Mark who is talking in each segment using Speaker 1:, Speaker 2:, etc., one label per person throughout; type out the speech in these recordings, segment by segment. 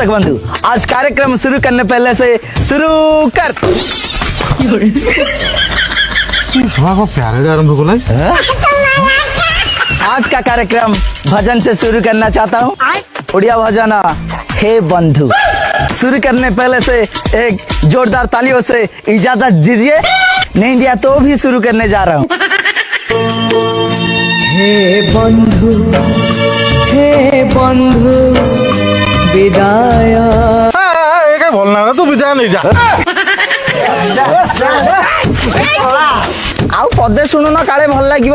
Speaker 1: दर्शक बंधु, आज कार्यक्रम शुरू करने पहले से शुरू कर।
Speaker 2: को प्यारे आरंभ को
Speaker 1: आज का कार्यक्रम भजन से शुरू करना चाहता हूँ। उड़िया भजन हे बंधु। शुरू करने पहले से एक जोरदार तालियों से इजाजत दीजिए, नहीं दिया तो भी शुरू करने जा रहा हूँ। हे बंधु विदाय।
Speaker 2: बोलना तू विदाय नहीं जा।
Speaker 1: आउ पदे शुणु ना काले भल लगे।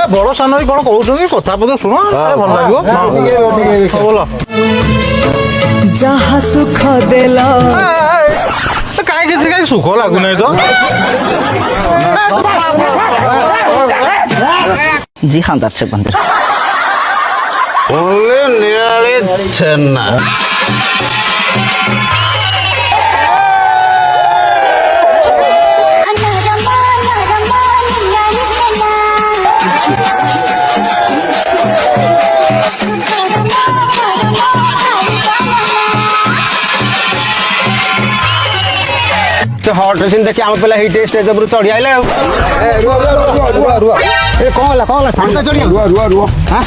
Speaker 2: बड़ सान कौन कौन कथा पदे शुण भल लगे बोल।
Speaker 1: जहाँ सुख देला
Speaker 2: कहीं किसी कहीं सुख लगुना तो।
Speaker 1: जी हाँ दर्शक बंधु,
Speaker 2: छेना
Speaker 3: हॉट ड्रेसिंग देखिए आम पे हिट स्टेज ऊपर चढ़ी आइले।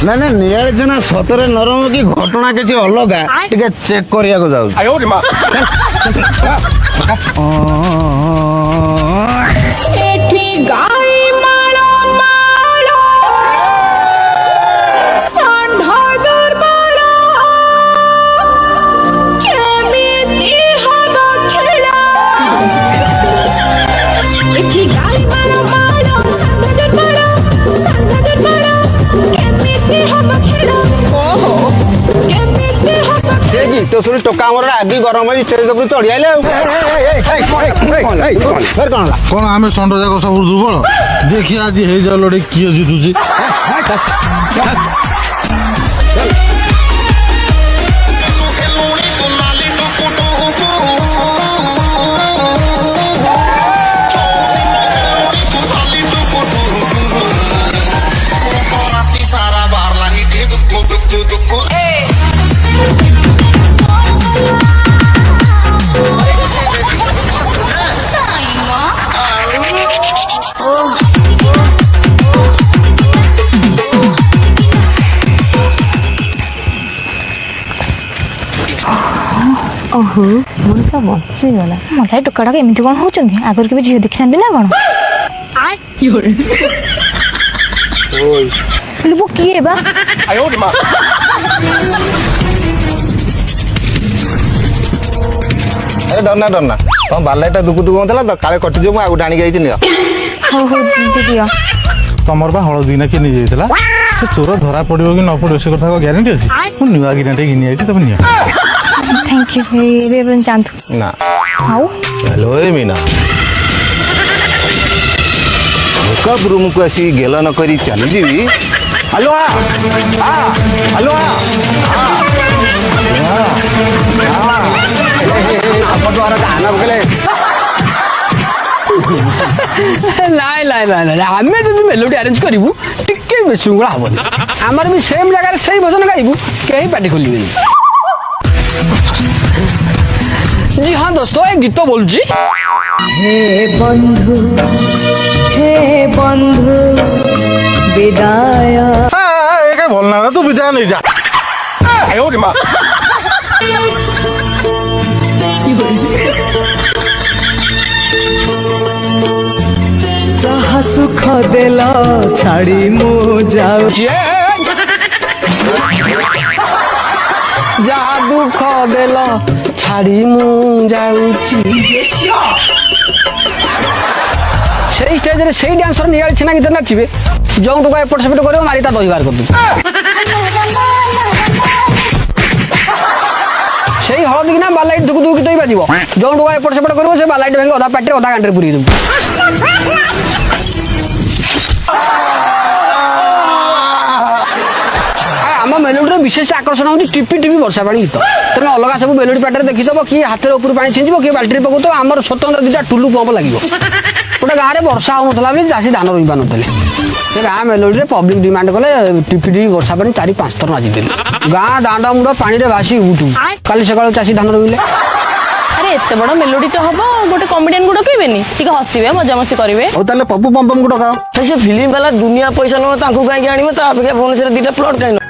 Speaker 2: ना ना नियारे जना सतरे नरम की घटना किसी अलग टिके चेक करिया को जाऊ।
Speaker 3: तो सुनी टोका मोर आगे गरम है स्टेज ऊपर चढ़ी आइले।
Speaker 2: कौन आम षंड जाक सब दुर्बल देखिए आज हे जा लड़े किए जितुची।
Speaker 4: ओहो मनीष बचीगला मलाई टोकाटा एमती कौन होती आगर के झील देखी ना कौन वो किए बा
Speaker 3: डरना डरना तुम बालाईटा दुकु दुकु होता तो काले कटिज मुझे आगे टाणी गई
Speaker 4: दिया
Speaker 2: तमर बा हलदी ना किए नहीं जाइला से चोर धरा पड़ो कि न पड़ो से कथा ग्यारंटी अच्छी मु नुआ गिराटे घिनी आई तब निया।
Speaker 4: थैंक यू ये जानतु
Speaker 3: ना
Speaker 4: how
Speaker 3: hello A Meena makeup room को ऐसी गेला न करी चली जीवी। हेलो हेलो आप द्वारा गाना बकले
Speaker 5: ନାଇଁ ନାଇଁ ନାଇଁ ନାଇଁ ଆମେ ଯଦି ମେଲୋଡି ଆରେଞ୍ଜ କରିବୁ ଟିକେ ବିଶୃଙ୍ଖଳା ହବନି। ଆମର ବି ସେମ୍ ଜାଗାରେ ସେଇ ଭଜନ ଗାଇବୁ କେହି ପାଟି ଖୋଲିବେନି। जी हाँ दोस्तों एक गीत तो बोलूची।
Speaker 1: हे बंधु विदाय।
Speaker 2: बोलना तू विदाय नहीं जा।
Speaker 1: जहाँ सुख देला छाड़ी मु जाऊ।
Speaker 5: जहाँ दुख देल छाड़ी मु जाऊची। सेई स्टेज रे सेई डांसर नियाल छना गीत नाचिबे जो टुका एपट सेपट करियो मारिता दहिबार कर दू। सेई हळदी किना बालाइट दुकु दुकु गीत बाजिबो जो टुका एपट सेपट करियो से बालाइट भांगे अधा पाटे अधा गांठरे पुरी दू। आम मेलोडी विशेष आकर्षण होती टिपी टिपी वर्षा पानी गीत। तुम अलग सब मेलोडी पाटे देखीद किए हाथ ऊपर पानी छिंचब किए बाल्टी पकाऊ आम स्वतंत्र दुटा टुलु पंप लगे। ଗୋଟେ ଗାଁରେ ବର୍ଷା ହଉନଥିଲା ବୋଲି ଚାଷୀ ଧାନ ରୋଇ ପାରୁନଥିଲେ ସେ ଗାଁ ମେଲୋଡ଼ିରେ ପବ୍ଲିକ ଡିମାଣ୍ଡ କଲେ ଟିପି ଟିପି ବର୍ଷା ପାଣି 4-5 ଥର ନାଚିଦେଲେ ଗାଁ ଦାଣ୍ଡ ମୁଣ୍ଡ ପାଣିରେ ଭାସି ଉଠୁ କାଲି ସକାଳୁ ଚାଷୀ ଧାନ ରୋଇଲେ।
Speaker 6: ଆରେ ଏତେ ବଡ଼ ମେଲୋଡି ତ ହବ ଗୋଟେ କମେଡିଆନ କୁ ଡକେଇବେନି ଟିକେ ହସିବେ ମଜାମସ୍ତି କରିବେ।
Speaker 3: ହଉ ତାହେଲେ ପପୁ ପମ୍ପମ୍ କୁ ଡକାଅ।
Speaker 7: ସେ ଫିଲ୍ମ ବାଲା ଦୁନିଆ ପଇସା ନବ ତାଙ୍କୁ କାହିଁକି ଆଣିବ ତା ଅପେକ୍ଷା ଭୁବନେଶ୍ୱରରେ 2ଟା ପ୍ଲଟ୍ କାହିଁକି